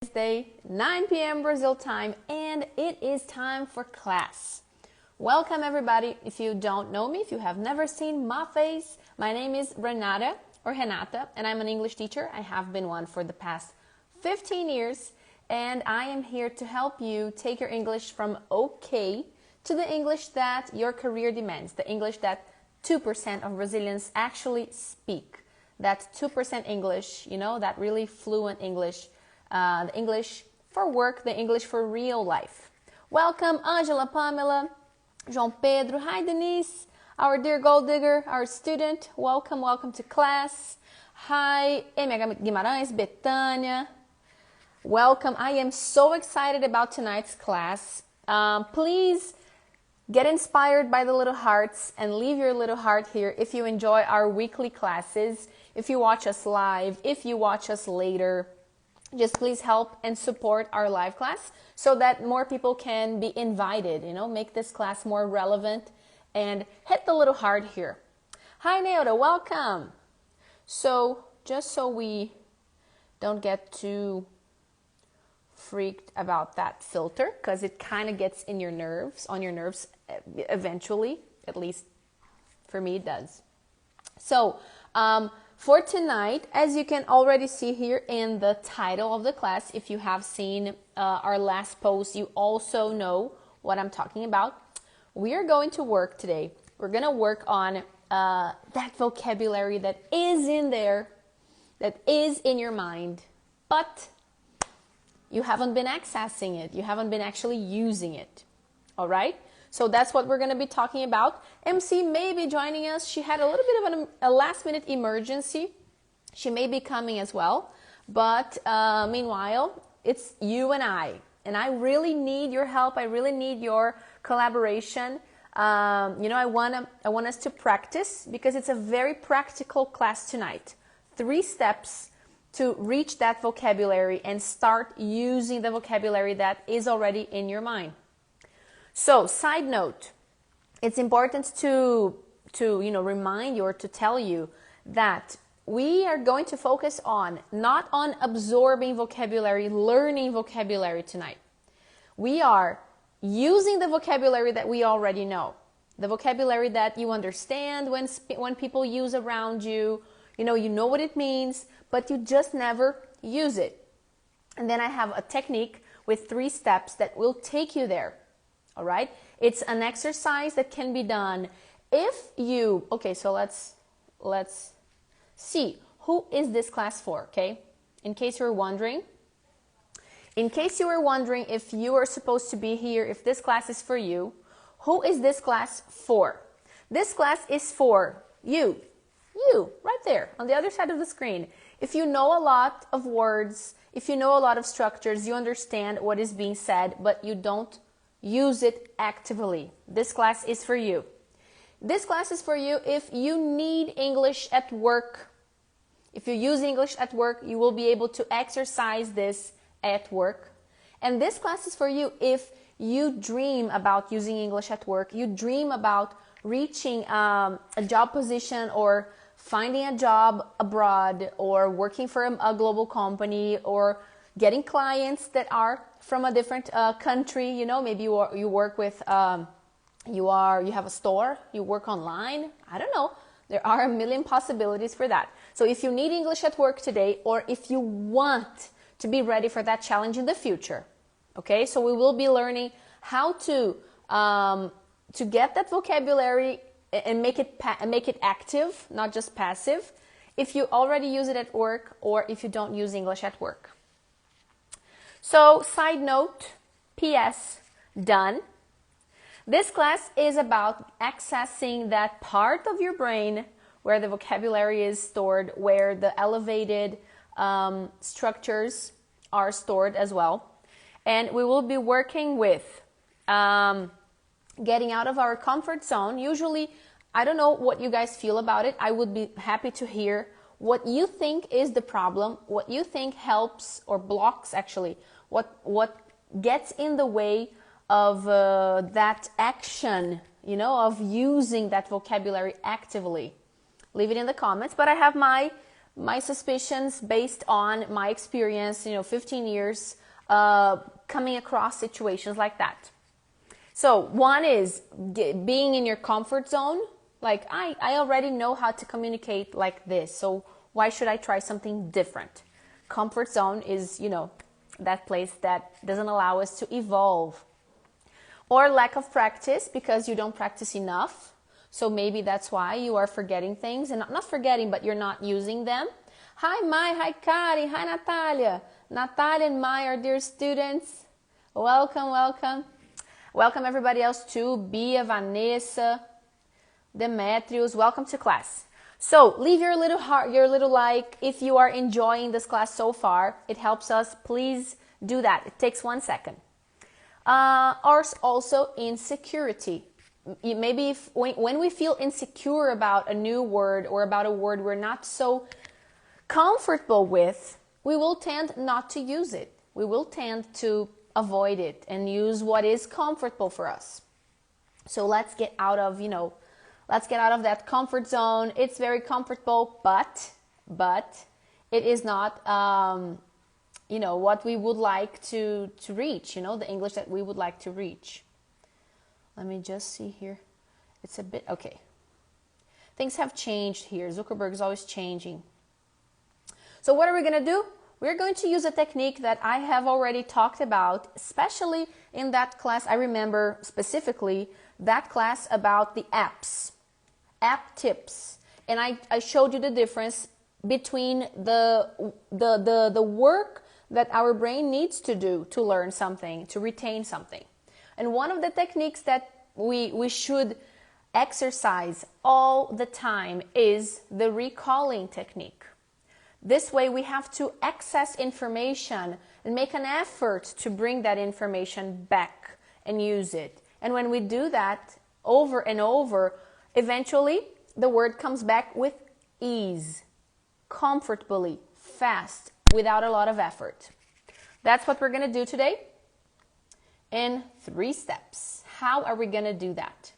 Wednesday, 9 p.m. Brazil time, and it is time for class. Welcome everybody. If you don't know me, if you have never seen my face, my name is Renata and I'm an English teacher. I have been one for the past 15 years, and I am here to help you take your English from okay to the English that your career demands, the English that 2% of Brazilians actually speak. That 2% English, that really fluent English, the English for work, the English for real life. Welcome, Angela, Pamela, João Pedro. Hi, Denise, our dear gold digger, our student. Welcome to class. Hi, Emi Guimarães, Betânia. Welcome. I am so excited about tonight's class. Please get inspired by the little hearts and leave your little heart here if you enjoy our weekly classes, if you watch us live, if you watch us later. Just please help and support our live class so that more people can be invited, make this class more relevant, and hit the little heart here. Hi, Neoda, welcome. So just so we don't get too freaked about that filter, because it kind of gets on your nerves eventually, at least for me it does. So for tonight, as you can already see here in the title of the class, if you have seen our last post, you also know what I'm talking about. We are going to work today. We're going to work on that vocabulary that is in there, that is in your mind, but you haven't been accessing it. You haven't been actually using it. All right? So that's what we're going to be talking about. MC may be joining us. She had a little bit of a last-minute emergency. She may be coming as well. But meanwhile, it's you and I. And I really need your help. I really need your collaboration. I want us to practice because it's a very practical class tonight. 3 steps to reach that vocabulary and start using the vocabulary that is already in your mind. So, side note, it's important to remind you or to tell you that we are going to focus not on absorbing vocabulary, learning vocabulary tonight. We are using the vocabulary that we already know, the vocabulary that you understand when people use around you. You know what it means, but you just never use it. And then I have a technique with 3 steps that will take you there. All right? It's an exercise that can be done if you... Okay, so let's see. Who is this class for, okay? In case you were wondering if you are supposed to be here, if this class is for you, who is this class for? This class is for you. You, right there, on the other side of the screen. If you know a lot of words, if you know a lot of structures, you understand what is being said, but you don't use it actively. This class is for you. This class is for you if you need English at work. If you use English at work, you will be able to exercise this at work. And this class is for you if you dream about using English at work, you dream about reaching a job position or finding a job abroad or working for a global company or getting clients that are from a different country. Maybe you work with, you have a store, you work online. I don't know. There are a million possibilities for that. So if you need English at work today, or if you want to be ready for that challenge in the future, okay? So we will be learning how to get that vocabulary and make it active, not just passive, if you already use it at work or if you don't use English at work. So, side note, PS, done. This class is about accessing that part of your brain where the vocabulary is stored, where the elevated structures are stored as well. And we will be working with getting out of our comfort zone. Usually, I don't know what you guys feel about it. I would be happy to hear what you think is the problem, what you think helps or blocks actually, what gets in the way of that action, of using that vocabulary actively. Leave it in the comments. But I have my my suspicions based on my experience, 15 years coming across situations like that. So one is being in your comfort zone. Like, I already know how to communicate like this, so why should I try something different? Comfort zone is, that place that doesn't allow us to evolve. Or lack of practice, because you don't practice enough. So maybe that's why you are forgetting things, and not forgetting, but you're not using them. Hi Mai, hi Kari, hi Natalia. Natalia and Mai are dear students. Welcome, welcome. Welcome everybody else too. Bia, Vanessa, Demetrius, welcome to class. So leave your little heart, your little like if you are enjoying this class so far. It helps us. Please do that. It takes 1 second. Also insecurity. Maybe when we feel insecure about a new word or about a word we're not so comfortable with, we will tend not to use it. We will tend to avoid it and use what is comfortable for us. So let's get out of, that comfort zone. It's very comfortable, but it is not, what we would like to reach, the English that we would like to reach. Let me just see here. It's a bit, okay. Things have changed here. Zuckerberg is always changing. So what are we going to do? We're going to use a technique that I have already talked about, especially in that class. I remember specifically that class about the apps, app tips. And I showed you the difference between the work that our brain needs to do to learn something, to retain something. And one of the techniques that we should exercise all the time is the recalling technique. This way we have to access information and make an effort to bring that information back and use it. And when we do that over and over, eventually the word comes back with ease, comfortably, fast, without a lot of effort. That's what we're going to do today in 3 steps. How are we going to do that?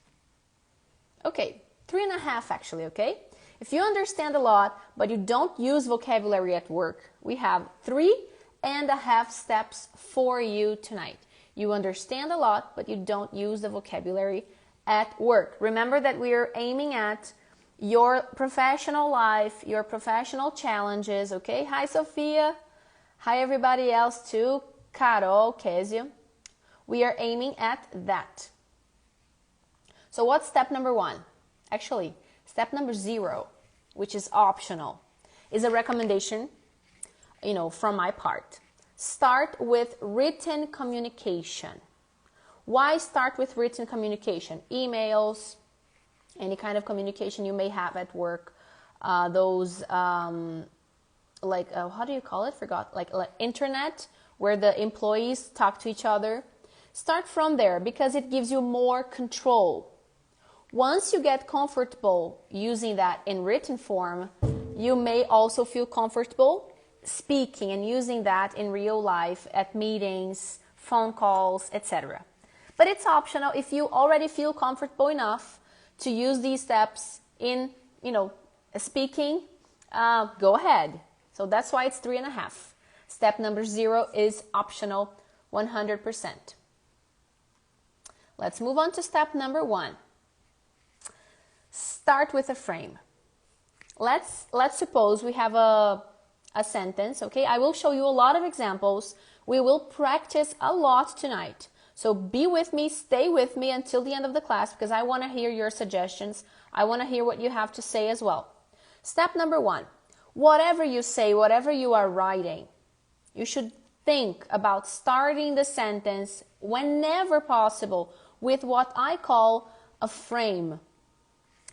Okay, 3.5 actually, okay? If you understand a lot, but you don't use vocabulary at work, we have 3.5 steps for you tonight. You understand a lot, but you don't use the vocabulary at work. Remember that we are aiming at your professional life, your professional challenges, okay? Hi, Sophia. Hi, everybody else too. Carol, Kezia. We are aiming at that. So what's step number 1? Actually, step number 0, which is optional, is a recommendation, from my part. Start with written communication. Why start with written communication? Emails, any kind of communication you may have at work, how do you call it? Forgot. Like internet, where the employees talk to each other. Start from there because it gives you more control. Once you get comfortable using that in written form, you may also feel comfortable speaking and using that in real life at meetings, phone calls, etc. But it's optional. If you already feel comfortable enough to use these steps in, speaking, go ahead. So that's why it's 3.5. Step number 0 is optional 100%. Let's move on to step number 1. Start with a frame. Let's suppose we have a sentence, okay? I will show you a lot of examples. We will practice a lot tonight. So be with me, stay with me until the end of the class because I want to hear your suggestions. I want to hear what you have to say as well. Step number 1. Whatever you say, whatever you are writing, you should think about starting the sentence whenever possible with what I call a frame.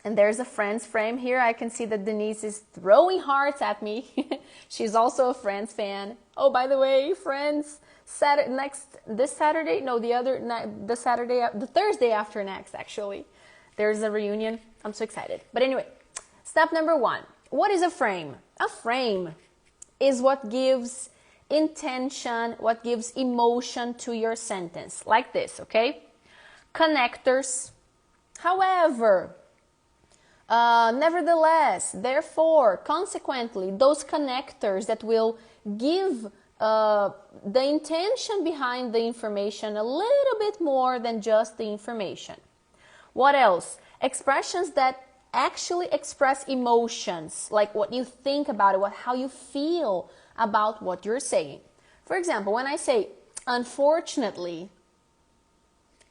And there's a Friends frame here. I can see that Denise is throwing hearts at me. She's also a Friends fan. Oh, by the way, Friends, the Thursday after next, actually. There's a reunion. I'm so excited. But anyway, step number 1. What is a frame? A frame is what gives intention, what gives emotion to your sentence. Like this, okay? Connectors. However, Nevertheless, therefore, consequently, those connectors that will give the intention behind the information a little bit more than just the information. What else? Expressions that actually express emotions, like what you think about it, how you feel about what you're saying. For example, when I say, unfortunately,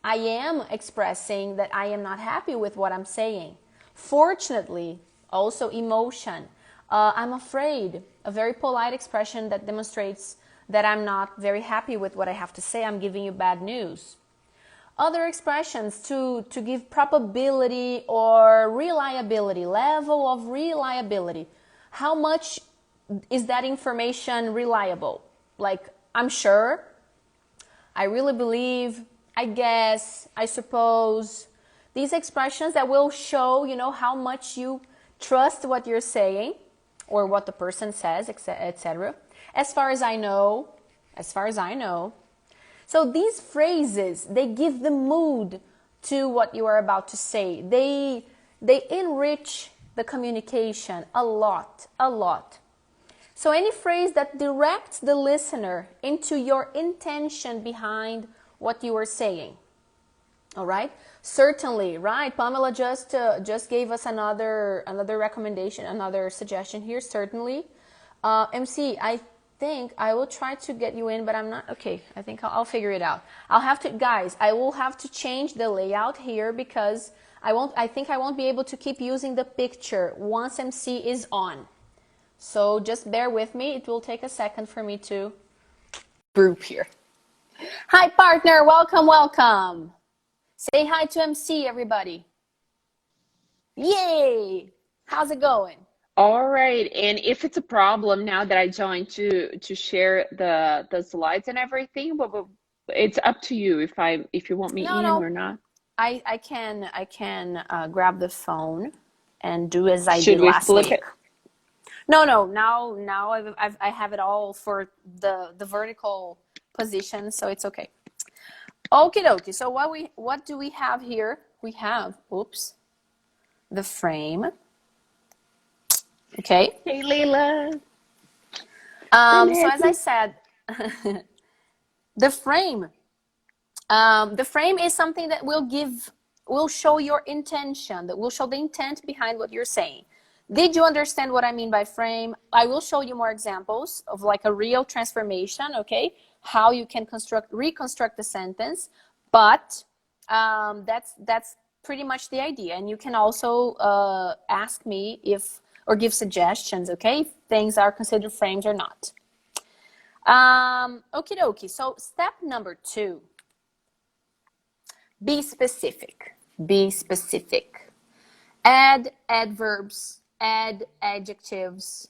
I am expressing that I am not happy with what I'm saying. Fortunately, also emotion. I'm afraid, a very polite expression that demonstrates that I'm not very happy with what I have to say. I'm giving you bad news. Other expressions to give probability or reliability, level of reliability. How much is that information reliable? Like, I'm sure, I really believe, I guess, I suppose. These expressions that will show, how much you trust what you're saying or what the person says, etc. As far as I know. So these phrases, they give the mood to what you are about to say. They enrich the communication a lot. So any phrase that directs the listener into your intention behind what you are saying. All right? Certainly, right? Pamela just gave us another recommendation, another suggestion here. Certainly. MC, I think I will try to get you in, but I'm not. Okay, I think I'll figure it out. Guys, I will have to change the layout here because I think I won't be able to keep using the picture once MC is on. So just bear with me. It will take a second for me to group here. Hi, partner. Welcome. Say hi to MC, everybody. Yay! How's it going? All right, and if it's a problem now that I joined to share the slides and everything, but it's up to you if you want me in No. or not. I can grab the phone and do as I Should did we last flip week. it? No. Now I have it all for the vertical position, so it's okay. Okie dokie. So what do we have here? We have the frame. Okay. Hey, Leila. So as I said, the frame. The frame is something that will show your intention, that will show the intent behind what you're saying. Did you understand what I mean by frame? I will show you more examples of like a real transformation, okay? How you can reconstruct the sentence, but that's pretty much the idea. And you can also ask me or give suggestions, okay? If things are considered frames or not. Okie dokie. So step number 2. Be specific. Be specific. Add adverbs, add adjectives,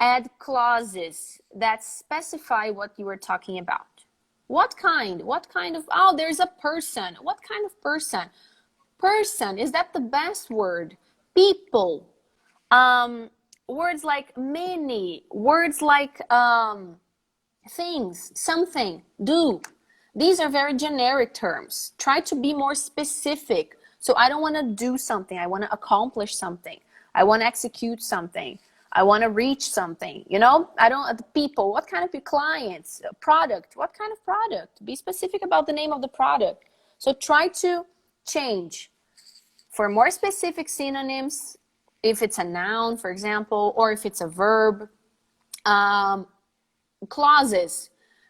add clauses that specify what you are talking about. What kind? Oh, there's a person. What kind of person? Person, is that the best word? People. Words like many, words like things, something, do. These are very generic terms. Try to be more specific. So I don't want to do something. I want to accomplish something. I want to execute something. I want to reach something. People, what kind of clients? Product, what kind of product? Be specific about the name of the product. So try to change for more specific synonyms, if it's a noun, for example, or if it's a verb. Clauses.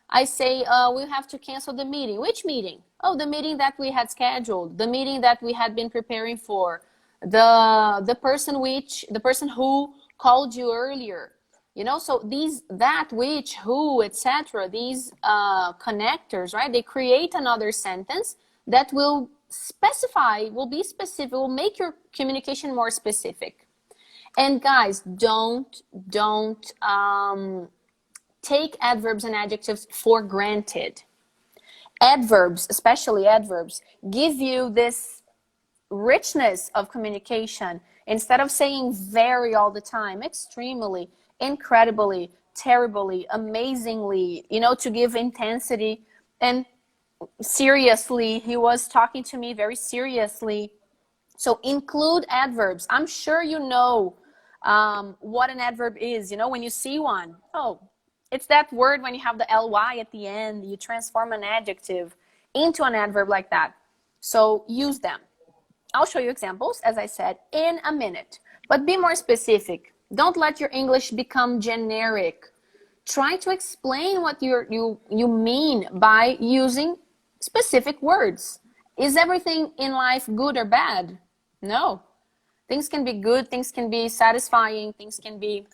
I say, we have to cancel the meeting. Which meeting? Oh, the meeting that we had scheduled, the meeting that we had been preparing for, the person who called you earlier. So that, which, who, etc. These connectors, right? They create another sentence that will be specific, will make your communication more specific. And guys, don't take adverbs and adjectives for granted. Adverbs, especially adverbs, give you this richness of communication. Instead of saying very all the time, extremely, incredibly, terribly, amazingly, to give intensity. And seriously, he was talking to me very seriously. So include adverbs. I'm sure you know what an adverb is. You know, when you see one, oh, it's that word when you have the ly at the end, you transform an adjective into an adverb like that. So use them. I'll show you examples, as I said, in a minute. But be more specific. Don't let your English become generic. Try to explain what you mean by using specific words. Is everything in life good or bad? No. Things can be good, things can be satisfying, things can be,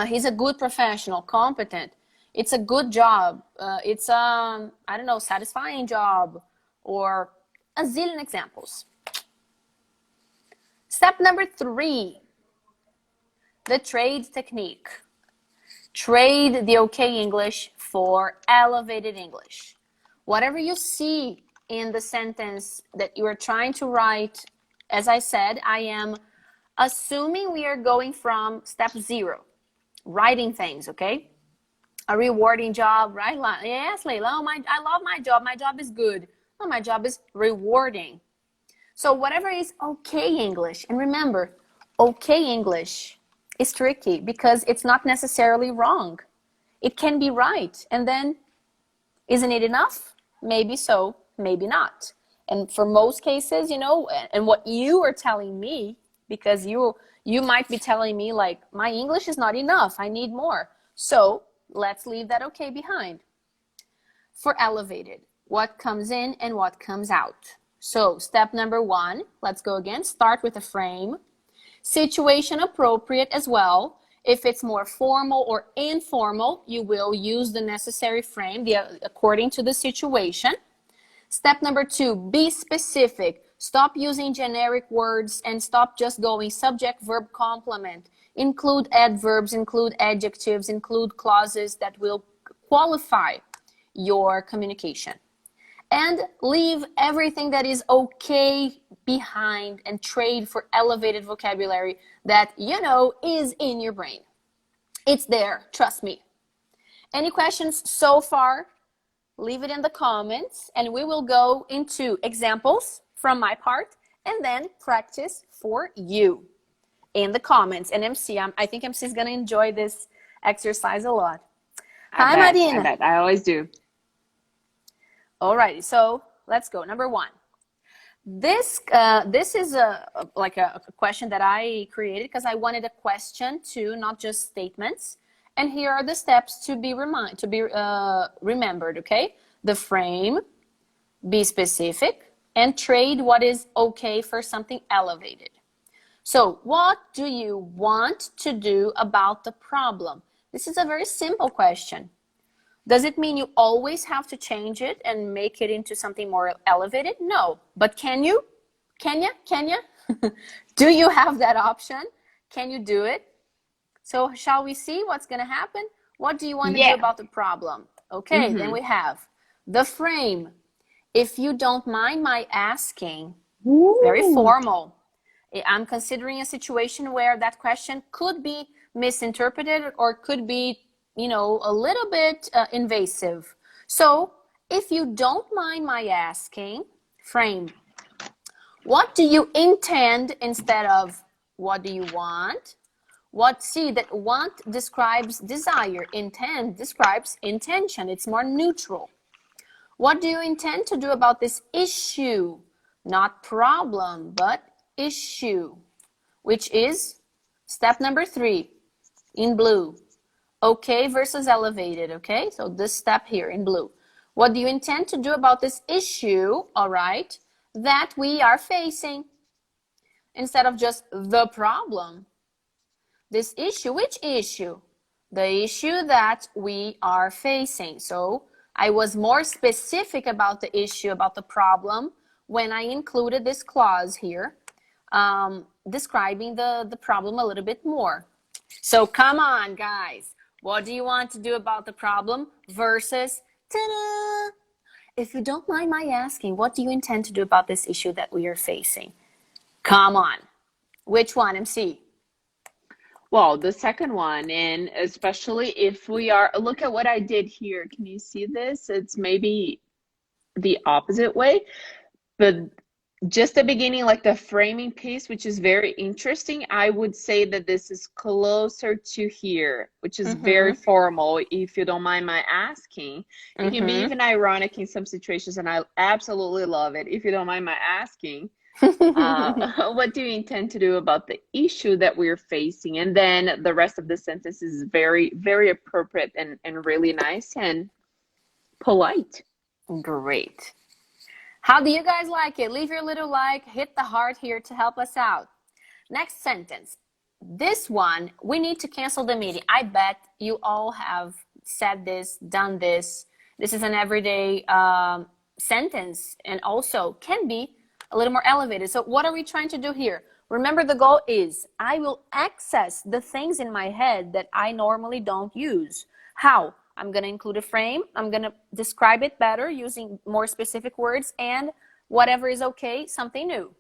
he's a good professional, competent. It's a good job. It's a, I don't know, satisfying job, or a zillion examples. Step number 3, the trade technique. Trade the okay English for elevated English. Whatever you see in the sentence that you are trying to write, as I said, I am assuming we are going from step 0, writing things, okay? A rewarding job, right? Yes, Leila, I love my job. My job is good. Oh, my job is rewarding. So whatever is okay English, and remember, okay English is tricky because it's not necessarily wrong. It can be right. And then, isn't it enough? Maybe so, maybe not. And for most cases, you know, and what you are telling me, because you might be telling me like, my English is not enough, I need more. So let's leave that okay behind. For elevated, what comes in and what comes out. So step number 1, let's go again. Start with a frame. Situation appropriate as well. If it's more formal or informal, you will use the necessary frame according to the situation. Step number 2, be specific. Stop using generic words and stop just going subject, verb, complement. Include adverbs, include adjectives, include clauses that will qualify your communication. And leave everything that is okay behind and trade for elevated vocabulary that you know is in your brain. It's there, trust me. Any questions so far? Leave it in the comments and we will go into examples from my part and then practice for you in the comments. And MC, I think MC is going to enjoy this exercise a lot. Hi, Marina. I bet. I always do. Alrighty, so let's go. Number 1. This is a question that I created because I wanted a question too, not just statements. And here are the steps to be remembered. Okay, the frame, be specific, and trade what is okay for something elevated. So, what do you want to do about the problem? This is a very simple question. Does it mean you always have to change it and make it into something more elevated? No. But can you? Can you? Do you have that option? Can you do it? So shall we see what's going to happen? What do you want to do about the problem? Okay, then we have the frame. If you don't mind my asking, very formal. I'm considering a situation where that question could be misinterpreted or could be, you know, a little bit invasive. So if you don't mind my asking, frame, what do you intend instead of what do you want? See that want describes desire, intend describes intention. It's more neutral. What do you intend to do about this issue? Not problem, but issue, which is step number 3 in blue. Okay versus elevated, okay? So this step here in blue. What do you intend to do about this issue, all right, that we are facing? Instead of just the problem. This issue, which issue? The issue that we are facing. So I was more specific about the issue, about the problem, when I included this clause here, describing the problem a little bit more. So come on, guys. What do you want to do about the problem versus, ta-da! If you don't mind my asking, what do you intend to do about this issue that we are facing? Come on. Which one, MC? Well, the second one, and especially if we are, look at what I did here. Can you see this? It's maybe the opposite way, but just the beginning, like the framing piece, which is very interesting. I would say that this is closer to here, which is very Mm-hmm. formal, if you don't mind my asking. It can be Mm-hmm. even ironic in some situations, and I absolutely love it. If you don't mind my asking, what do you intend to do about the issue that we're facing? And then the rest of the sentence is very, very appropriate and really nice and polite. Great. How do you guys like it? Leave your little like, hit the heart here to help us out. Next sentence. This one, we need to cancel the meeting. I bet you all have said this, done this. This is an everyday sentence and also can be a little more elevated. So what are we trying to do here? Remember, the goal is I will access the things in my head that I normally don't use. How? I'm going to include a frame. I'm going to describe it better using more specific words, and whatever is okay, something new.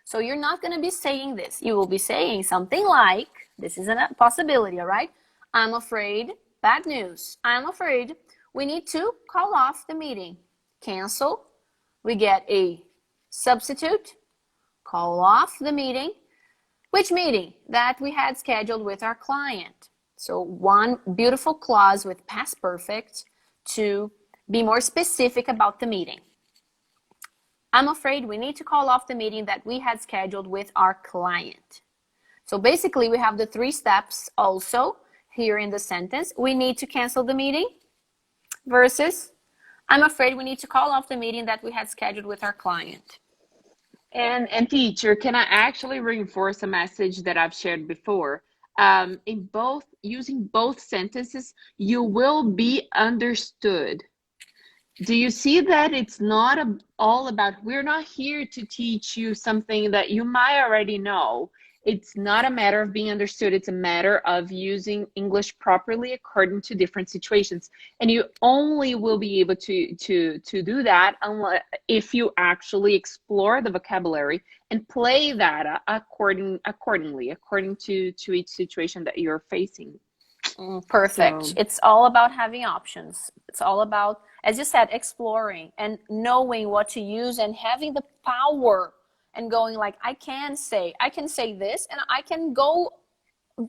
So you're not going to be saying this. You will be saying something like, this is a possibility, all right? I'm afraid, bad news. I'm afraid we need to call off the meeting. Cancel. We get a substitute. Call off the meeting. Which meeting? That we had scheduled with our client. So one beautiful clause with past perfect to be more specific about the meeting. I'm afraid we need to call off the meeting that we had scheduled with our client. So basically we have the 3 steps also here in the sentence. We need to cancel the meeting versus I'm afraid we need to call off the meeting that we had scheduled with our client. And teacher, can I actually reinforce a message that I've shared before? In both, using both sentences, you will be understood. Do you see that it's not all about, we're not here to teach you something that you might already know. It's not a matter of being understood. It's a matter of using English properly according to different situations. And you only will be able to do that unless, if you actually explore the vocabulary and play that accordingly, according to each situation that you're facing. Perfect. So It's all about having options. It's all about, as you said, exploring and knowing what to use and having the power and going like, I can say this and I can go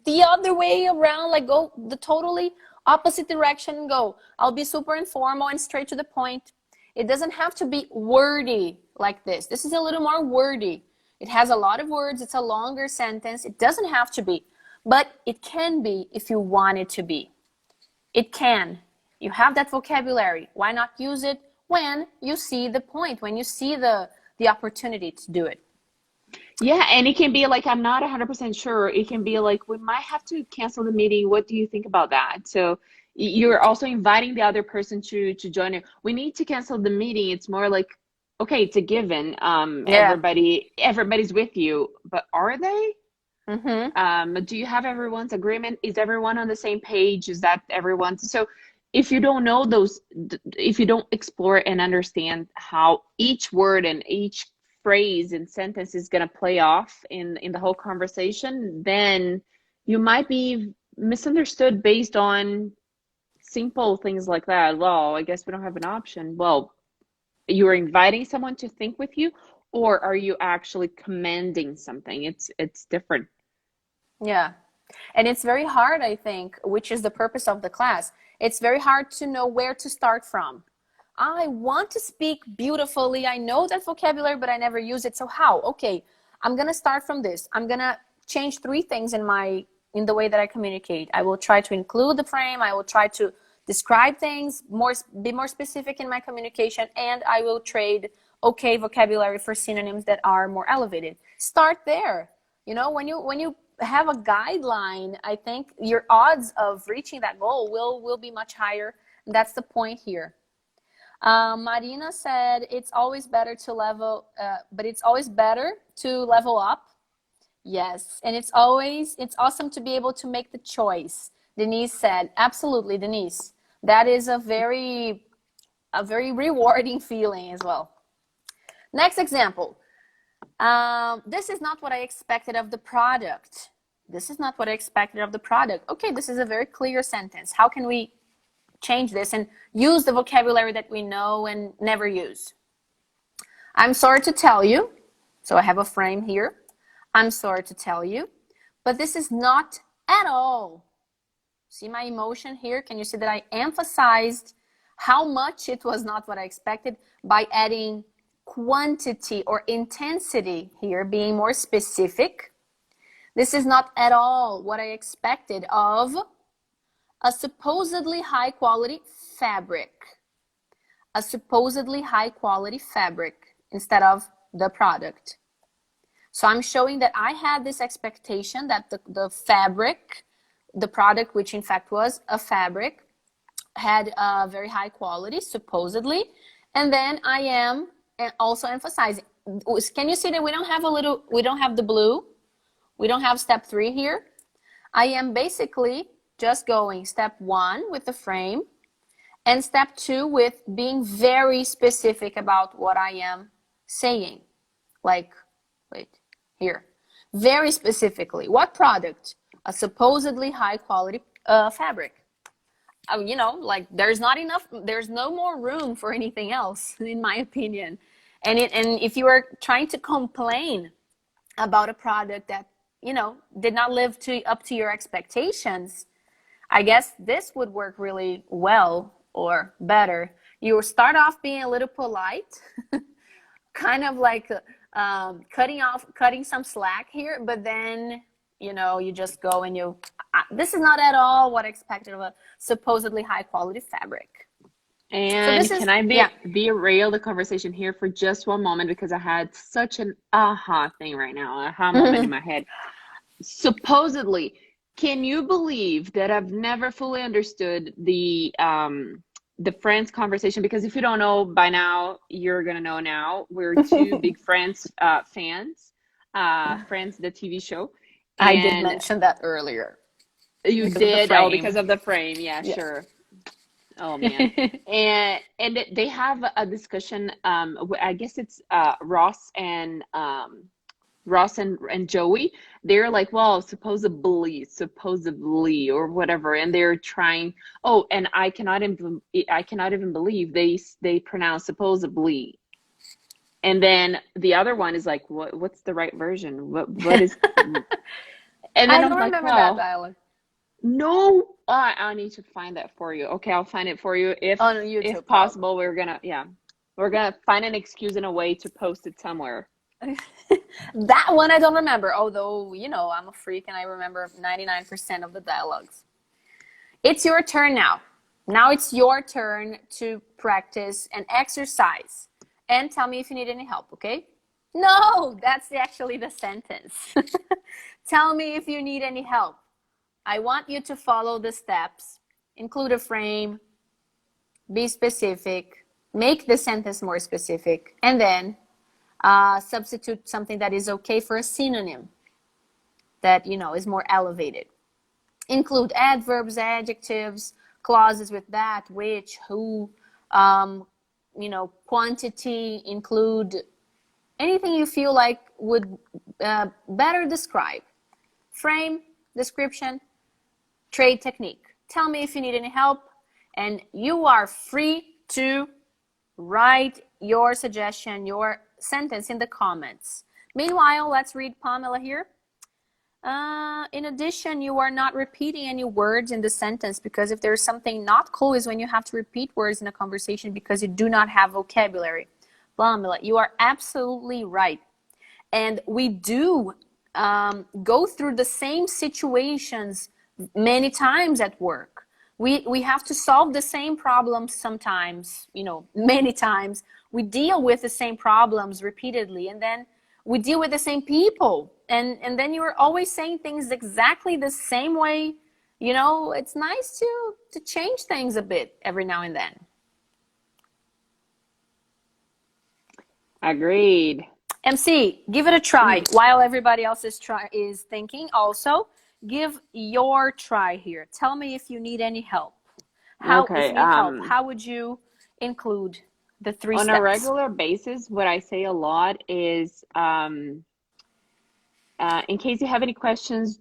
the other way around, like go the totally opposite direction and go. I'll be super informal and straight to the point. It doesn't have to be wordy like this. This is a little more wordy. It has a lot of words. It's a longer sentence. It doesn't have to be, but it can be if you want it to be. It can. You have that vocabulary. Why not use it when you see the point, when you see the opportunity to do it? yeah, and it can be like, I'm not 100% sure. It can be like, we might have to cancel the meeting. What do you think about that? So you're also inviting the other person to join it. We need to cancel the meeting. It's more like, okay, it's a given. Yeah. Everybody's with you, but are they? Mm-hmm. Do you have everyone's agreement? Is everyone on the same page? Is that everyone? So if you don't know those, if you don't explore and understand how each word and each phrase and sentence is going to play off in the whole conversation, then you might be misunderstood based on simple things like that. Well, I guess we don't have an option. Well, you're inviting someone to think with you, or are you actually commanding something? It's different. Yeah. And it's very hard, I think, which is the purpose of the class. It's very hard to know where to start from. I want to speak beautifully. I know that vocabulary, but I never use it. So how? Okay, I'm going to start from this. I'm going to change 3 things in the way that I communicate. I will try to include the frame. I will try to describe things, be more specific in my communication, and I will trade okay vocabulary for synonyms that are more elevated. Start there. You know, when you have a guideline, I think your odds of reaching that goal will be much higher. And that's the point here. Marina said it's always better to level, but it's always better to level up. Yes, and it's awesome to be able to make the choice. Denise said, absolutely, Denise. That is a very rewarding feeling as well. Next example. This is not what I expected of the product. This is not what I expected of the product. Okay, this is a very clear sentence. How can we change this and use the vocabulary that we know and never use? I'm sorry to tell you. So I have a frame here. I'm sorry to tell you, but this is not at all. See my emotion here? Can you see that I emphasized how much it was not what I expected by adding quantity or intensity here, being more specific? This is not at all what I expected of a supposedly high quality fabric. A supposedly high quality fabric instead of the product. So I'm showing that I had this expectation that the fabric, the product, which in fact was a fabric, had a very high quality, supposedly. And then I am also emphasizing. Can you see that we don't have the blue? We don't have step 3 here. I am basically just going step 1 with the frame and step 2 with being very specific about what I am saying. Like, wait, here. Very specifically. What product? A supposedly high quality fabric. You know, like there's no more room for anything else, in my opinion. And if you are trying to complain about a product that, you know, did not live up to your expectations, I guess this would work really well or better. You start off being a little polite, kind of like cutting some slack here, but then, you know, you just go and this is not at all what I expected of a supposedly high quality fabric. And so can I derail the conversation here for just one moment, because I had such an aha thing right now, aha moment in my head. Supposedly, can you believe that I've never fully understood the Friends conversation? Because if you don't know by now, you're gonna know now. We're two big Friends fans. Friends, the TV show. I did mention that earlier. You did? Oh, because of the frame. Yeah, yes. Sure. Oh man. and they have a discussion. I guess it's Ross and Joey. They're like, well, supposedly or whatever, and they're trying. Oh, and I cannot even believe they pronounce supposedly. And then the other one is like, what's the right version? What is? And then I don't remember that dialogue. No, I need to find that for you. Okay, I'll find it for you if YouTube, possible. We're gonna find an excuse and a way to post it somewhere. That one I don't remember, although, you know, I'm a freak and I remember 99% of the dialogues. It's your turn now. Now it's your turn to practice and exercise. And tell me if you need any help, okay? No, that's actually the sentence. Tell me if you need any help. I want you to follow the steps, include a frame, be specific, make the sentence more specific, and then substitute something that is okay for a synonym that, you know, is more elevated. Include adverbs, adjectives, clauses with that, which, who, you know, quantity. Include anything you feel like would better describe. Frame, description, trade technique. Tell me if you need any help, and you are free to write your suggestion, your sentence in the comments. Meanwhile, let's read Pamela here. In addition, you are not repeating any words in the sentence, because if there's something not cool is when you have to repeat words in a conversation because you do not have vocabulary. Pamela, you are absolutely right. And we do go through the same situations many times at work. We have to solve the same problems sometimes, you know, many times. We deal with the same problems repeatedly, and then we deal with the same people. And then you're always saying things exactly the same way. You know, it's nice to change things a bit every now and then. Agreed. MC, give it a try. While everybody else is thinking, also give your try here. Tell me if you need any help. If you need help, how would you include the 3 steps? On a regular basis, what I say a lot is, in case you have any questions,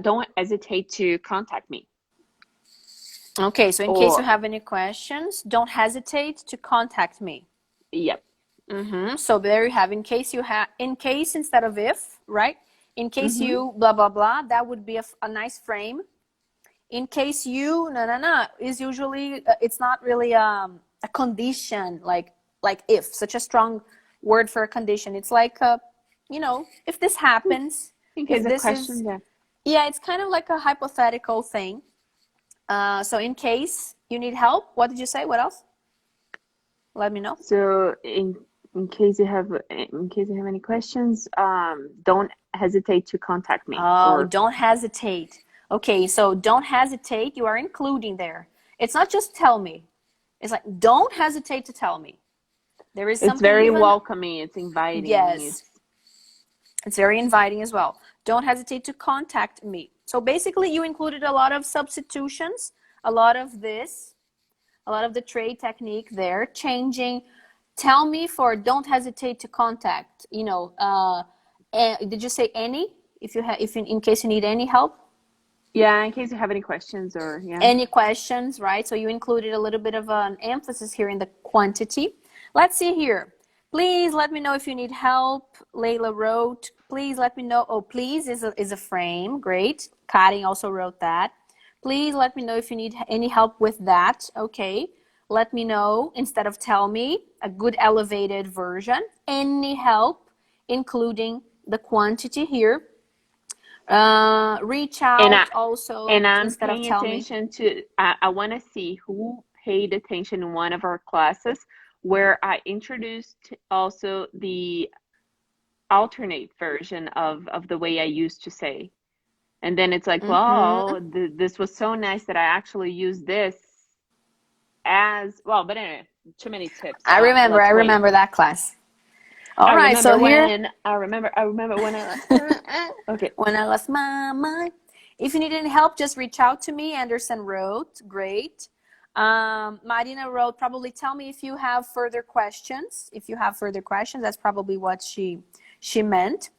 don't hesitate to contact me. Okay, so in case you have any questions, don't hesitate to contact me. Yep. So there you have, in case you have, in case instead of if, right? In case Mm-hmm. you blah, blah, blah, that would be a nice frame. In case you, is usually, it's not really a condition like if, such a strong word for a condition. It's like, if this happens, In if case of this is, question, yeah. yeah, it's kind of like a hypothetical thing. So in case you need help, what did you say? What else? Let me know. So in case you have any questions, don't hesitate to contact me. Oh, Or don't hesitate. Okay, so don't hesitate. You are including there. It's not just tell me. It's like, don't hesitate to tell me. There is it's something very even, welcoming. It's inviting. yes, it's very inviting as well. Don't hesitate to contact me. So basically, you included a lot of substitutions, a lot of this, a lot of the trade technique there, changing. Tell me for don't hesitate to contact. Did you say any? If you have, if in case you need any help, Yeah, in case you have any questions or yeah. any questions, right? So you included a little bit of an emphasis here in the quantity. Let's see here. Please let me know if you need help. Layla wrote, please let me know. Oh, please is a frame. Great. Karin also wrote that. Please let me know if you need any help with that. Okay. Let me know instead of tell me. A good elevated version. Any help, including the quantity here. Reach And out also I'm instead of paying tell me. attention to, I want to see who paid attention in one of our classes where I introduced also the alternate version of the way I used to say. And then it's like, Mm-hmm. wow, this was so nice that I actually used this as well. But anyway, too many tips. I Let's wait. remember that class. All right, so here, I remember when I okay. when I lost my mind. If you need any help, just reach out to me. Anderson wrote, great. Marina wrote, probably tell me if you have further questions. If you have further questions, that's probably what she meant.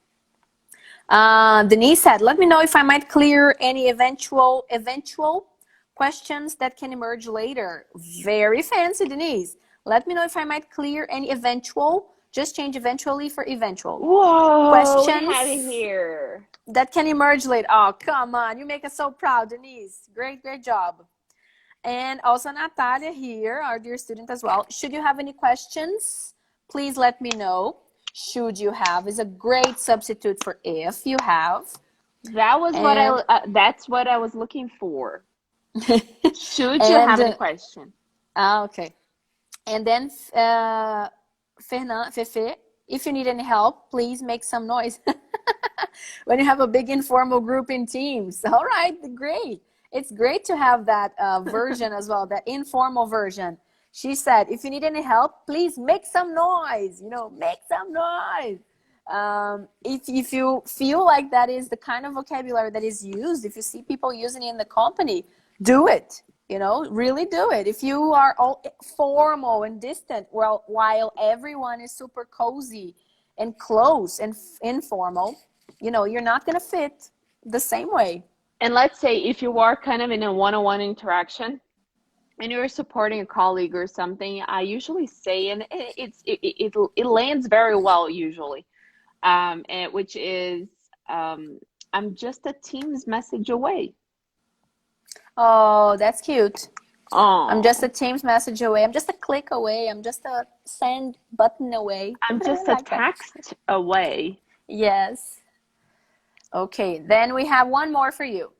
Denise said, let me know if I might clear any eventual questions that can emerge later. Very fancy, Denise. Let me know if I might clear any eventual, just change eventually for eventual. Whoa, we Questions have it here. that can emerge later. Oh, come on. You make us so proud, Denise. Great, great job. And also Natalia here, our dear student as well. Should you have any questions, please let me know. Should you have is a great substitute for if you have. That was what And that's what I was looking for. Should you and have any question? okay. And then Fefe, if you need any help, please make some noise. When you have a big informal group in Teams. All right, great. It's great to have that version as well, that informal version. She said, if you need any help, please make some noise. Make some noise. If you feel like that is the kind of vocabulary that is used, if you see people using it in the company, do it. Really do it. If you are all formal and distant, well, while everyone is super cozy and close and informal, you're not going to fit the same way. And let's say if you are kind of in a one-on-one interaction and you're supporting a colleague or something, I usually say, and it lands very well usually, and which is, I'm just a Teams message away. Oh, that's cute. I'm just a Oh, Teams message away. I'm just a click away. I'm just a send button away. I'm I just a like that. text away. Yes. Okay, then we have one more for you.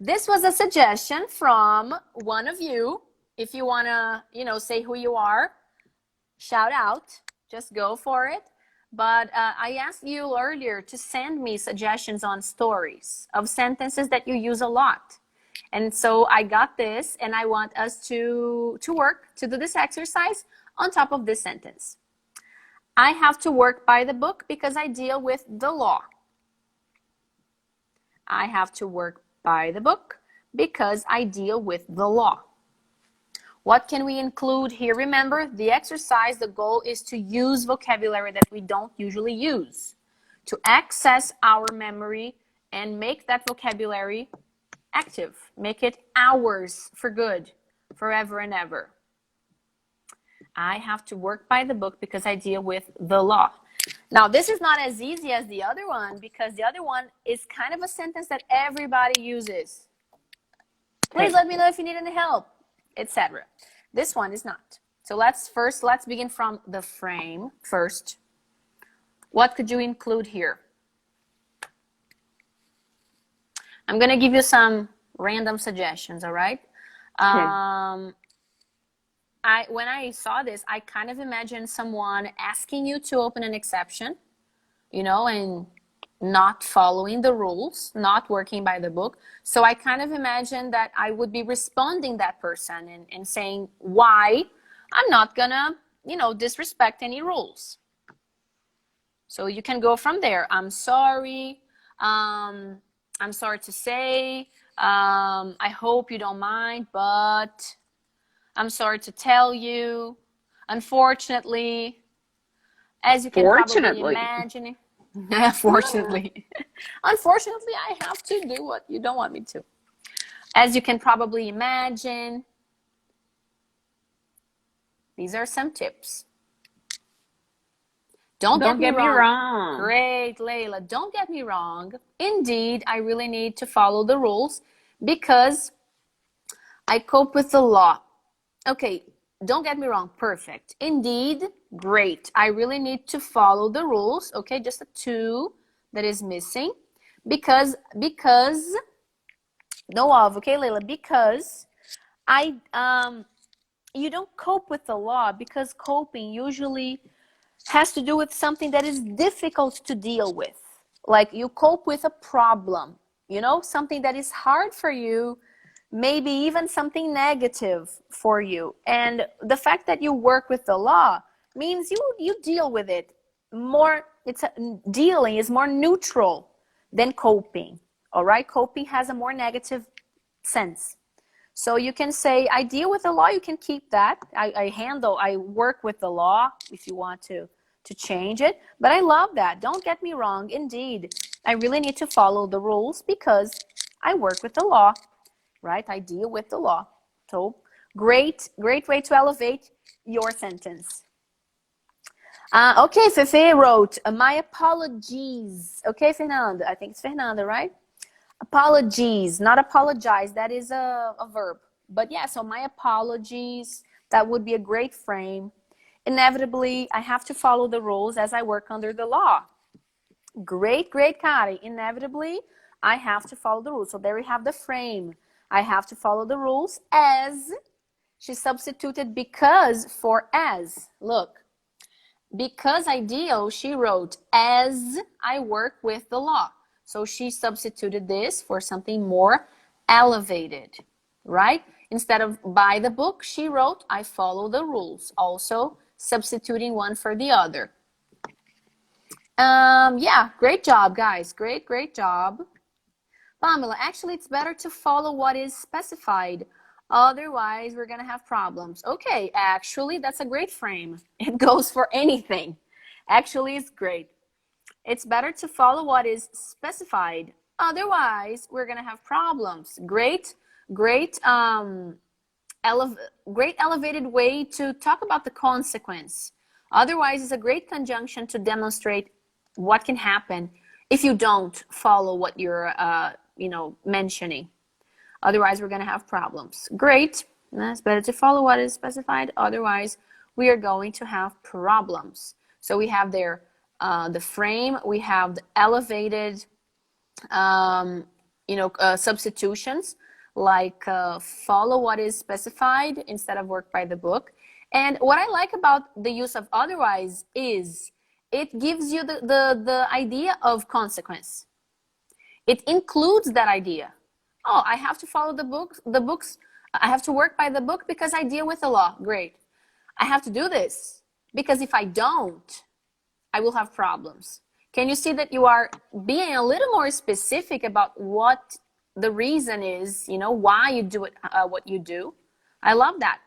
This was a suggestion from one of you. If you want to, say who you are, shout out, just go for it. But I asked you earlier to send me suggestions on stories of sentences that you use a lot. And so I got this, and I want us to work, to do this exercise on top of this sentence. I have to work by the book because I deal with the law. I have to work by the book because I deal with the law. What can we include here? Remember, the exercise, the goal is to use vocabulary that we don't usually use, to access our memory and make that vocabulary active, make it ours for good, forever and ever. I have to work by the book because I deal with the law. Now, this is not as easy as the other one because the other one is kind of a sentence that everybody uses. Please let me know if you need any help, etc. This one is not. So let's begin from the frame first. What could you include here? I'm going to give you some random suggestions, all right? Okay. When I saw this, I kind of imagined someone asking you to open an exception, you know, and not following the rules, not working by the book. So I kind of imagined that I would be responding that person and saying why I'm not gonna, you know, disrespect any rules. So you can go from there. I'm sorry. I'm sorry to say. I hope you don't mind, but I'm sorry to tell you. Unfortunately, as you can probably Fortunately. imagine, unfortunately, I have to do what you don't want me to. As you can probably imagine, these are some tips. Don't get me Don't get me wrong. wrong. Great, Layla. Don't get me wrong. Indeed, I really need to follow the rules because I cope with the law. Okay, don't get me wrong. Perfect. Indeed, great. I really need to follow the rules. Okay, just a two that is missing because no of. Okay, Layla. Because I you don't cope with the law because coping usually has to do with something that is difficult to deal with. Like you cope with a problem, you know, something that is hard for you, maybe even something negative for you. And the fact that you work with the law means you deal with it more. Dealing is more neutral than coping. All right, coping has a more negative sense. So you can say, I deal with the law. You can keep that. I work with the law if you want to change it. But I love that. Don't get me wrong. Indeed, I really need to follow the rules because I work with the law, right? I deal with the law. So great way to elevate your sentence. Okay, Fefe wrote, my apologies. Okay, Fernanda. I think it's Fernanda, right? Apologies, not apologize. That is a verb. But yeah, so my apologies. That would be a great frame. Inevitably, I have to follow the rules as I work under the law. Great, Kari. Inevitably, I have to follow the rules. So there we have the frame. I have to follow the rules as. She substituted because for as. Look. Because I deal, she wrote, as I work with the law. So she substituted this for something more elevated, right? Instead of by the book, she wrote, I follow the rules. Also substituting one for the other. Yeah, great job, guys. Great job. Pamela, actually, it's better to follow what is specified. Otherwise, we're going to have problems. Okay, actually, that's a great frame. It goes for anything. Actually, it's great. It's better to follow what is specified. Otherwise, we're going to have problems. Great elevated way to talk about the consequence. Otherwise, it's a great conjunction to demonstrate what can happen if you don't follow what you're mentioning. Otherwise, we're going to have problems. Great. It's better to follow what is specified. Otherwise, we are going to have problems. So we have there the frame. We have the elevated, substitutions like follow what is specified instead of work by the book. And what I like about the use of otherwise is it gives you the idea of consequence. It includes that idea. Oh, I have to follow the books. I have to work by the book because I deal with the law. Great. I have to do this because if I don't, I will have problems. Can you see that you are being a little more specific about what the reason is, why you do it, what you do? I love that.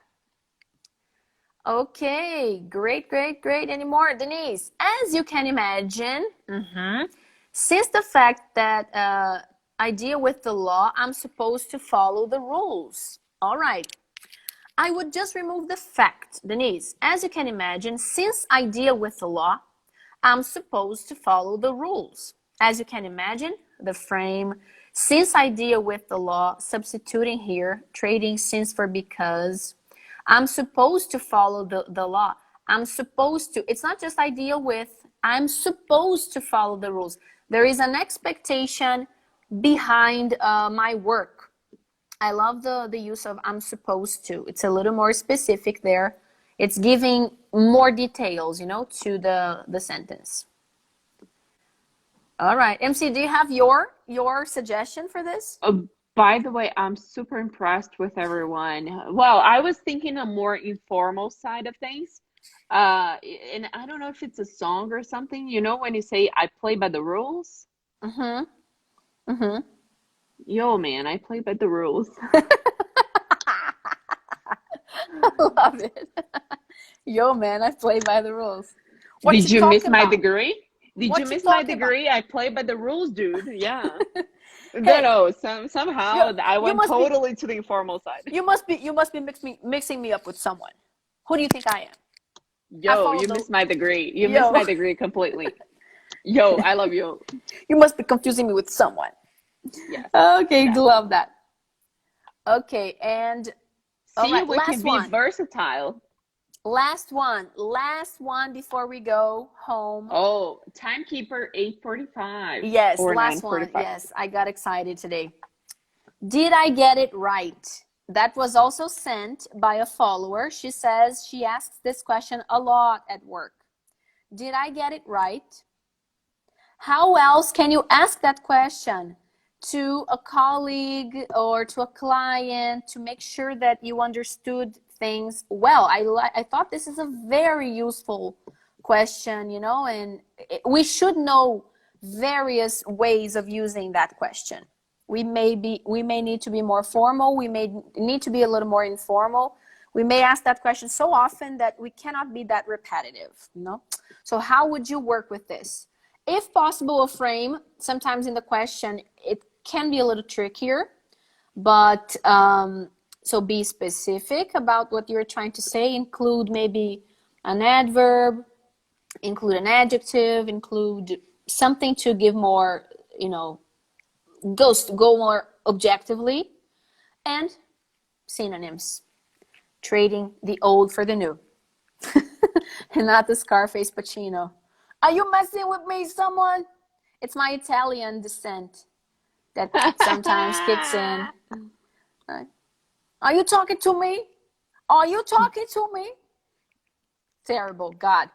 Okay, great. Any more, Denise? As you can imagine, since the fact that I deal with the law, I'm supposed to follow the rules. All right. I would just remove the fact, Denise. As you can imagine, since I deal with the law, I'm supposed to follow the rules. As you can imagine, the frame, since I deal with the law, substituting here, trading since for because, I'm supposed to follow the law. I'm supposed to. It's not just I deal with, I'm supposed to follow the rules. There is an expectation behind my work. I love the use of I'm supposed to. It's a little more specific there. It's giving more details, to the sentence. All right. MC, do you have your suggestion for this? By the way, I'm super impressed with everyone. Well, I was thinking a more informal side of things. And I don't know if it's a song or something. You know when you say I play by the rules? Mm-hmm. Mm-hmm. Yo, man, I play by the rules. Love it. Yo, man, I play by the rules. What Did you you miss talking my about? degree? Did you What you miss my talking about? degree? I play by the rules, dude. Yeah. Don't Hey, know. you Somehow I you went must be totally to the informal side. you must be mixing me up with someone. Who do you think I am? I Yo, follow you the missed my degree. You missed yo. my degree completely. Yo, I love you. You must be confusing me with someone. Yes. Okay, That. love that. Okay, and all See, right, we can last be one. versatile. Last one before we go home. Oh, timekeeper 8:45 Yes, or last one. 9:45. Yes, I got excited today. Did I get it right? That was also sent by a follower. She says she asks this question a lot at work. Did I get it right? How else can you ask that question to a colleague or to a client to make sure that you understood things well? I thought this is a very useful question, and we should know various ways of using that question. We may need to be more formal. We may need to be a little more informal. We may ask that question so often that we cannot be that repetitive. So how would you work with this? If possible, a frame. Sometimes in the question, it can be a little trickier, but so be specific about what you're trying to say. Include maybe an adverb, include an adjective, include something to give more, go more objectively, and synonyms, trading the old for the new. And not the Scarface Pacino. Are you messing with me, someone? It's my Italian descent that sometimes kicks in. Right? Are you talking to me? Are you talking to me? Terrible, God.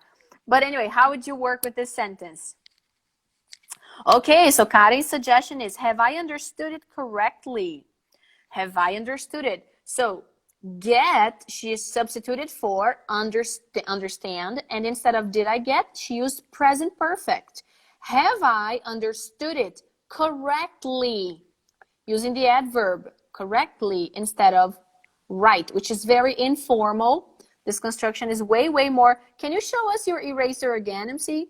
But anyway, how would you work with this sentence? Okay, so Karen's suggestion is, have I understood it correctly? Have I understood it? So get, she substituted for understand, and instead of did I get, she used present perfect. Have I understood it correctly? Using the adverb correctly instead of right, which is very informal. This construction is way, way more. Can you show us your eraser again, MC?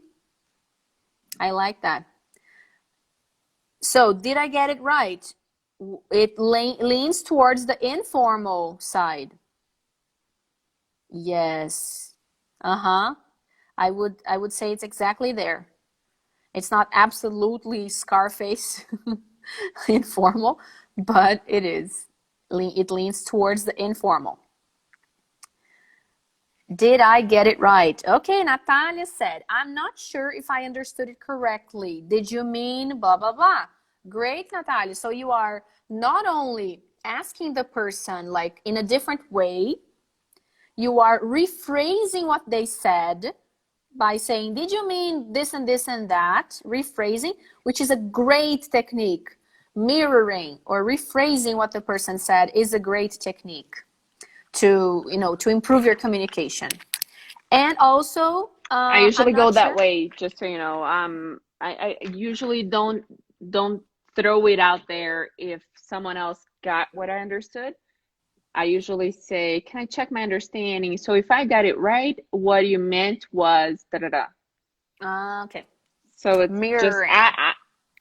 I like that. So did I get it right? It leans towards the informal side. Yes. Uh-huh. I would say it's exactly there. It's not absolutely Scarface informal, but it is. It leans towards the informal. Did I get it right? Okay, Natalia said, I'm not sure if I understood it correctly. Did you mean blah, blah, blah? Great, Natalia. So you are not only asking the person like in a different way, you are rephrasing what they said by saying, did you mean this and this and that? Rephrasing, which is a great technique. Mirroring or rephrasing what the person said is a great technique to improve your communication. And also, I I'm usually go not that sure. way, just so you know. I usually don't throw it out there if someone else got what I understood. I usually say, "Can I check my understanding?" So if I got it right, what you meant was da da da. Okay. So it's just Mirroring.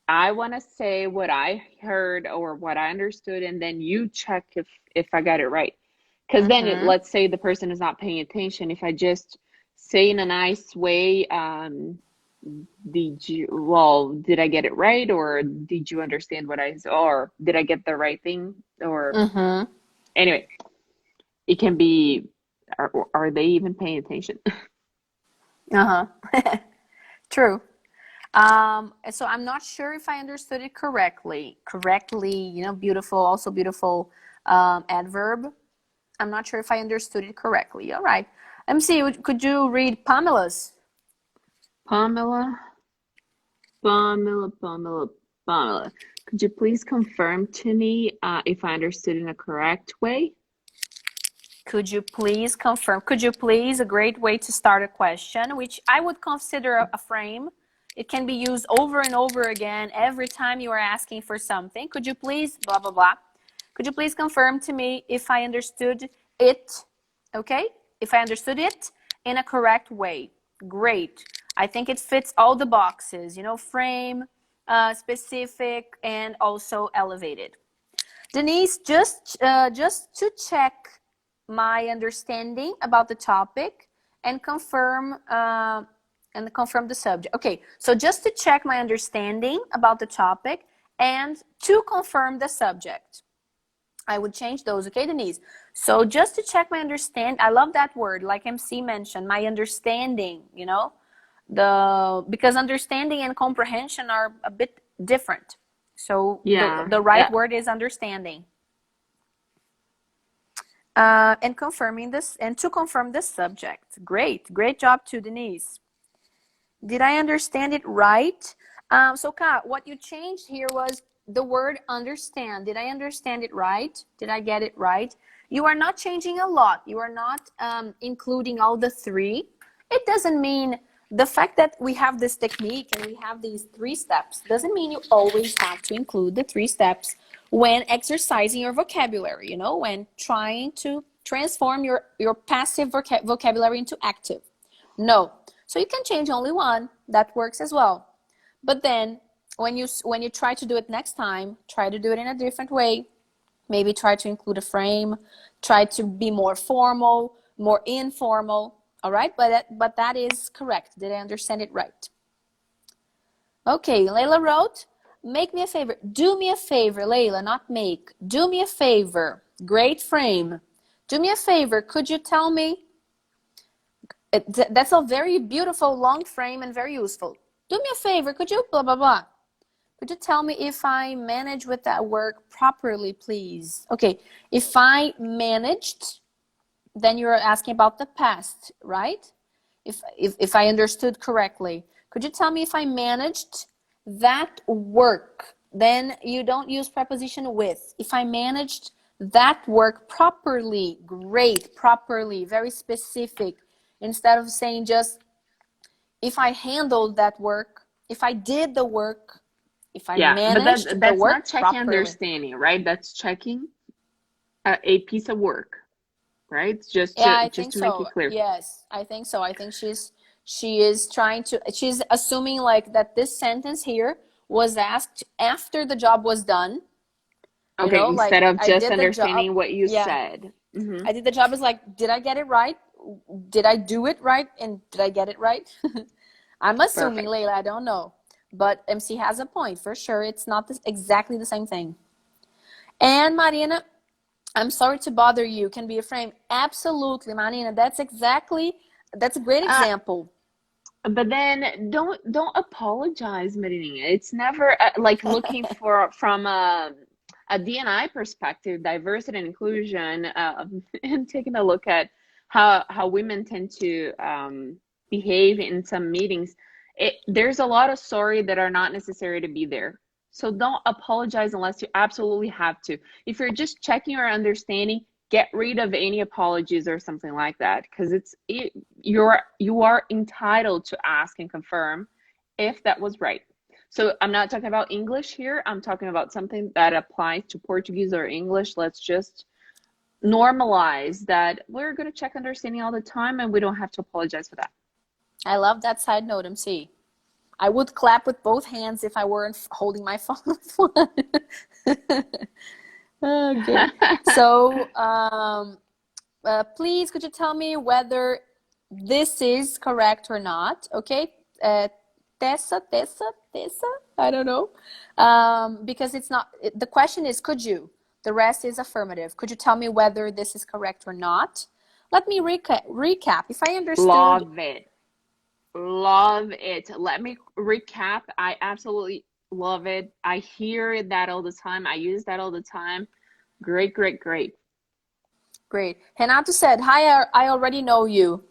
I want to say what I heard or what I understood, and then you check if I got it right. Because then Mm-hmm. let's say the person is not paying attention. If I just say in a nice way, did I get it right? Or did you understand what I said? Or did I get the right thing? Or Mm-hmm. anyway, it can be, are they even paying attention? Uh-huh. True. So I'm not sure if I understood it correctly. Correctly, beautiful, also beautiful adverb. I'm not sure if I understood it correctly. All right. MC, could you read Pamela's? Pamela, Pamela, Pamela. Could you please confirm to me if I understood in a correct way? Could you please confirm? Could you please, a great way to start a question, which I would consider a frame. It can be used over and over again every time you are asking for something. Could you please, blah, blah, blah. Could you please confirm to me if I understood it, okay? If I understood it in a correct way. Great. I think it fits all the boxes, frame, specific, and also elevated. Denise, just to check my understanding about the topic and confirm the subject. Okay, so just to check my understanding about the topic and to confirm the subject. I would change those, okay, Denise? So just to check my understand, I love that word, like MC mentioned, my understanding, because understanding and comprehension are a bit different. So Yeah. the right word is understanding. And confirming this, and to confirm this subject. Great job to Denise. Did I understand it right? So Ka, what you changed here was the word understand. Did I understand it right? Did I get it right? You are not changing a lot. You are not including all the three. It doesn't mean the fact that we have this technique and we have these 3 steps doesn't mean you always have to include the 3 steps when exercising your vocabulary, when trying to transform your passive vocabulary into active. No. So you can change only one. That works as well. But then when you try to do it next time, try to do it in a different way. Maybe try to include a frame, try to be more formal, more informal. All right? But that is correct. Did I understand it right? Okay, Layla wrote, make me a favor. Do me a favor, Layla, not make. Do me a favor. Great frame. Do me a favor. Could you tell me? That's a very beautiful long frame and very useful. Do me a favor. Could you blah, blah, blah. Could you tell me if I managed with that work properly, please? Okay, if I managed, then you're asking about the past, right? If I understood correctly. Could you tell me if I managed that work? Then you don't use preposition with. If I managed that work properly, great, properly, very specific. Instead of saying just, if I handled that work, if I did the work, if I Yeah, but managed the that's not work checking properly. understanding, right? That's checking a piece of work, right? Yeah, I Just think to make so. it clear. Yes, I think so. I think she's assuming like that this sentence here was asked after the job was done. Okay, Like instead of I just did the job. understanding what you Yeah, said. Mm-hmm. I did the job is like, did I get it right? Did I do it right? And did I get it right? I'm assuming, Perfect. Layla, I don't know. But MC has a point, for sure. It's not exactly the same thing. And Marina, I'm sorry to bother you, can be a frame. Absolutely, Marina. That's a great Uh, example. but then don't apologize, Marina. It's never like looking for from a D&I perspective, diversity and inclusion, and taking a look at how women tend to behave in some meetings. There's a lot of sorry that are not necessary to be there. So don't apologize unless you absolutely have to. If you're just checking or understanding, get rid of any apologies or something like that, because you are entitled to ask and confirm if that was right. So I'm not talking about English here. I'm talking about something that applies to Portuguese or English. Let's just normalize that we're going to check understanding all the time and we don't have to apologize for that. I love that side note, MC. I would clap with both hands if I weren't holding my phone with one. Okay. So, Please, could you tell me whether this is correct or not? Okay. Tessa, I don't know. Because it's not, the question is, could you? The rest is affirmative. Could you tell me whether this is correct or not? Let me recap. If I understood, Love it. Love it. Let me recap. I absolutely love it. I hear that all the time. I use that all the time. Great, great, great. great. Renato said, hi, I already know you.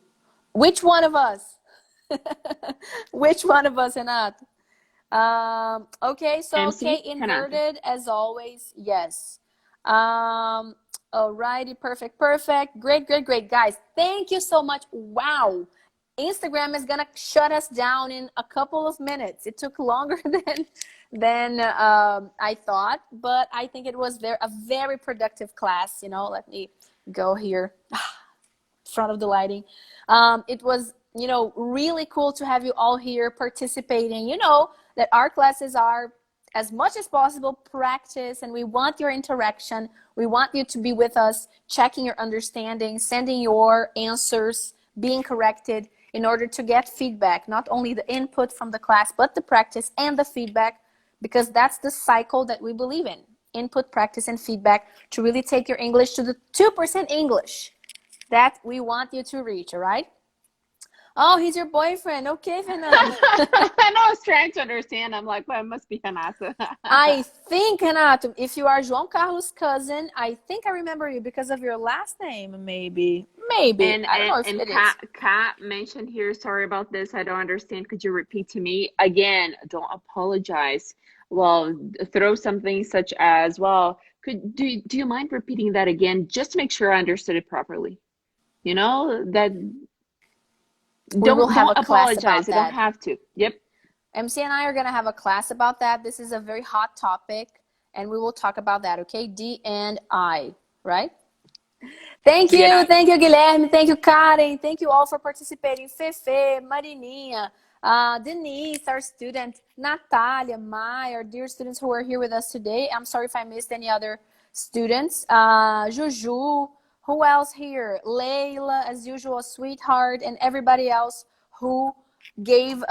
Which one of us? Which one of us, Renato? Okay, so MC, K Renata. inverted as always, yes. Um, Alrighty, perfect, perfect. Great, great, great. Guys, thank you so much. Wow. Instagram is gonna shut us down in a couple of minutes. It took longer than I thought, but I think it was a very productive class. Let me go here, front of the lighting. It was, really cool to have you all here participating. You know that our classes are, as much as possible, practice, and we want your interaction. We want you to be with us, checking your understanding, sending your answers, being corrected in order to get feedback, not only the input from the class, but the practice and the feedback, because that's the cycle that we believe in. Input, practice, and feedback to really take your English to the 2% English that we want you to reach, all right? Oh, he's your boyfriend. Okay, Fernando. I know I was trying to understand. I'm like, well, it must be Renata. I think, Renato, if you are João Carlos' cousin, I think I remember you because of your last name, maybe. Maybe. And I don't and know if and it is. Kat mentioned here, sorry about this. I don't understand. Could you repeat to me again? Don't apologize. Well, throw something such as, well, do you mind repeating that again, just to make sure I understood it properly? You know, that We will have don't a class apologize. about You don't that. have to. Yep. MC and I are going to have a class about that. This is a very hot topic, and we will talk about that, okay? D and I, right? D and I. Thank you, Guilherme. Thank you, Karen. Thank you all for participating. Fefe, Marininha, Denise, our student, Natalia, Mai, our dear students who are here with us today. I'm sorry if I missed any other students. Juju, who else here? Layla, as usual, a sweetheart, and everybody else who gave,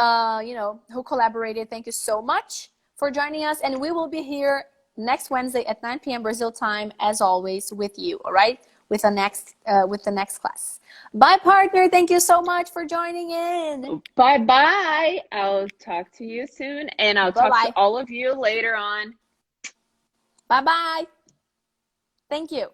who collaborated. Thank you so much for joining us. And we will be here next Wednesday at 9 p.m. Brazil time, as always, with you, all right? With the next class. Bye, partner. Thank you so much for joining in. Bye bye. I'll talk to you soon, and I'll talk to Bye-bye. all of you later on. Bye-bye. Thank you.